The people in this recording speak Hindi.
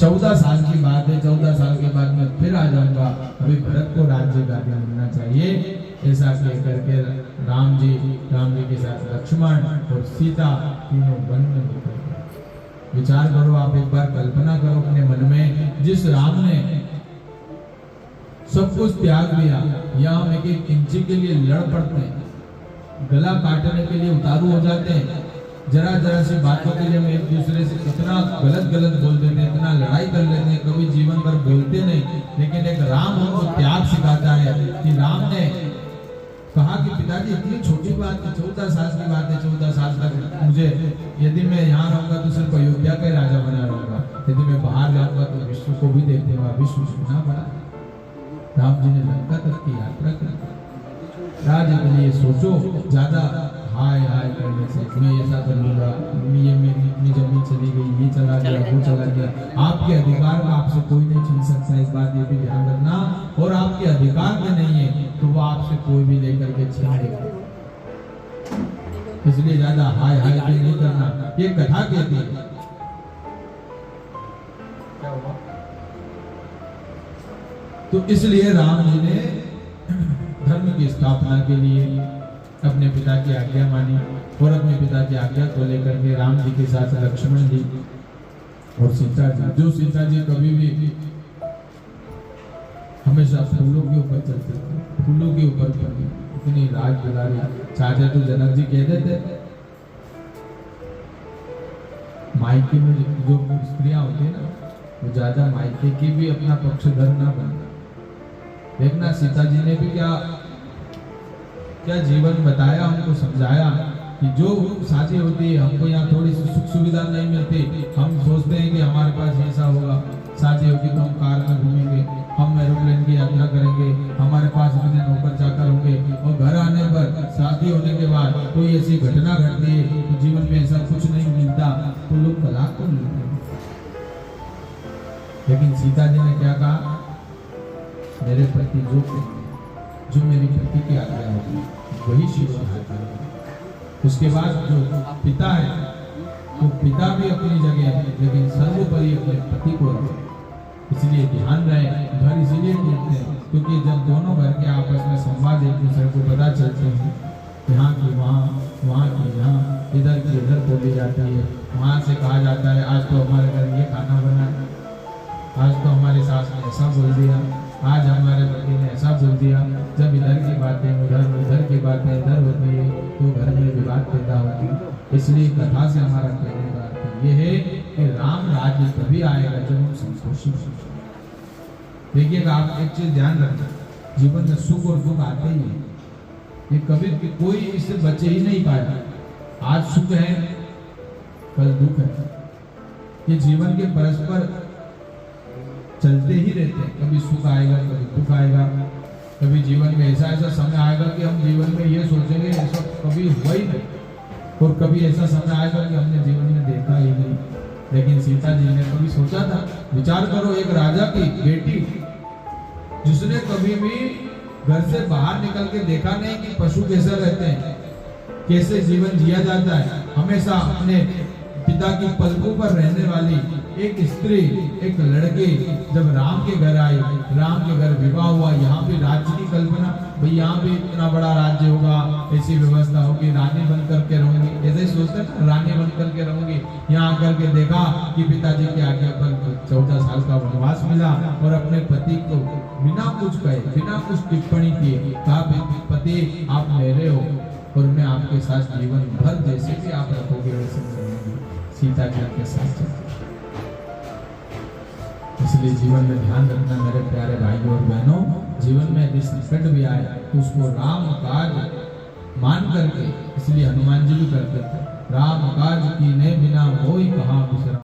14 साल की बात है, 14 साल के बाद मैं फिर आ जाऊंगा, अभी भरत को राज्य का ध्यान मिलना चाहिए। ऐसा कह करके राम जी के साथ लक्ष्मण और सीता तीनों वन में निकल गए। विचार करो, आप एक बार कल्पना करो अपने मन में, जिस राम ने सब कुछ त्याग दिया, या हम एक एक इंची के लिए लड़ पड़ते हैं, गला काटने के लिए उतारू हो जाते हैं, जरा जरा सी बातों के लिए हम एक दूसरे से इतना गलत बोल देते हैं, इतना लड़ाई कर लेते हैं, कभी जीवन भर बोलते नहीं। लेकिन एक राम हमको त्याग सिखाता है कि राम ने कहा कि पिताजी इतनी छोटी बात है, 14 साल की बात है, 14 साल तक मुझे, यदि मैं यहाँ रहूंगा तो सिर्फ अयोध्या का राजा बना रहूंगा, यदि मैं बाहर जाऊंगा तो विश्व को भी देख लूंगा। विश्व कितना बड़ा। राम जी ने लंका तक की यात्रा की। राज्य के लिए सोचो, ज्यादा हाय हाय करने से मैं ऐसा कर लूंगा, ये मेरी इतनी जमीन चली गई, ये चला गया, वो चला गया। आपके अधिकार का आपसे कोई नहीं छीन सकता, इस बात ये भी ध्यान रखना। और आपके अधिकार में नहीं है तो वो आपसे कोई भी लेकर के छीन लेगा। इसलिए ज्यादा हाय हाय नहीं करना। ये कथा कहती है। क्या हुआ? तो इसलिए राम जी ने धर्म की स्थापना के लिए अपने पिता की आज्ञा मानी, और अपने पिता की आज्ञा को लेकर के राम जी के साथ लक्ष्मण जी और सीता जी, जो सीता जी कभी भी हमेशा फूलों के ऊपर चलते थे, फूलों के ऊपर इतनी राज दुलारी। चाचा तो जनक जी कह देते, मायके में जो स्त्रियां होती है ना, वो ज्यादा मायके की भी अपना पक्षधर ना बने। देखना सीता जी ने भी क्या जीवन बताया, हमको समझाया कि जो शादी होती है, हमको यहाँ थोड़ी सी सुख सुविधा नहीं मिलती, हम सोचते हैं कि हमारे पास ऐसा होगा, शादी होगी तो हम कार में घूमेंगे, हम एरोप्लेन की यात्रा करेंगे, हमारे पास इतने नौकर चाकर होंगे, और घर आने पर शादी होने के बाद कोई ऐसी घटना घटती है तो जीवन में ऐसा कुछ नहीं मिलता, तो लोग तलाक कर लेते हैं। लेकिन सीता जी ने क्या कहा? मेरे प्रति जो मेरी पति की आज्ञा होगी वही शिव। उसके बाद जो पिता है, वो पिता भी अपनी जगह है, लेकिन सर्वोपरि अपने पति को रखे। इसलिए ध्यान रहे, घर इसीलिए टूटते हैं क्योंकि जब दोनों घर के आपस में संवाद एक दूसरे को पता चलते हैं, यहाँ की वहाँ, वहाँ की यहाँ, इधर की इधर बोली जाती है। वहाँ से कहा जाता है आज तो हमारे घर ये खाना बना, आज तो हमारी सास ने ऐसा बोल दिया, आज हमारे पति ने ऐसा बोल दिया। जब इधर की बातें उधर की बातें इधर होती है तो घर में विवाद पैदा होती है। इसलिए कथा से हमारा कहने का अर्थ ये है कि राम राज्य तभी आएगा जब हम संतोषी होंगे। देखिएगा, आप एक चीज ध्यान रखना, जीवन में सुख और दुख आते ही है, ये कभी कोई इससे बचे ही नहीं पाया। आज सुख है, कल दुख है, ये जीवन के परस्पर चलते ही रहते हैं। कभी सुख आएगा, कभी दुख आएगा, कभी जीवन में ऐसा समय आएगा कि हम जीवन में ये सोचेंगे ऐसा कभी हुआ ही नहीं, और कभी ऐसा समय आएगा कि हमने जीवन में देखा ही नहीं। लेकिन सीता जी ने कभी सोचा था? विचार करो, एक राजा की बेटी जिसने कभी भी घर से बाहर निकल के देखा नहीं कि पशु कैसे रहते हैं, कैसे जीवन जिया जाता है, हमेशा अपने पिता की पलकों पर रहने वाली एक स्त्री, एक लड़की जब राम के घर आई, राम के घर विवाह हुआ, यहाँ पे राज्य की कल्पना, भाई यहाँ पे इतना बड़ा राज्य होगा, ऐसी व्यवस्था होगी, रानी बन करके रहूंगी, ऐसे ही सोचते ना, रानी बन करके रहूंगी। यहाँ आकर के देखा कि पिताजी के आज्ञा पर 14 साल का वनवास मिला, और अपने पति को बिना कुछ कहे, बिना कुछ टिप्पणी किए कहा, पति आप मेरे हो और मैं आपके साथ जीवन भर जैसे भी आप रखोगे वैसे रहूंगी। सीता जी के साथ चलती। इसलिए जीवन में ध्यान रखना मेरे प्यारे भाइयों और बहनों, जीवन में यदि संकट भी आए तो उसको राम काज मान करके, इसलिए हनुमान जी भी करते थे, राम काज कीने बिना मोहि कहाँ बिसरा।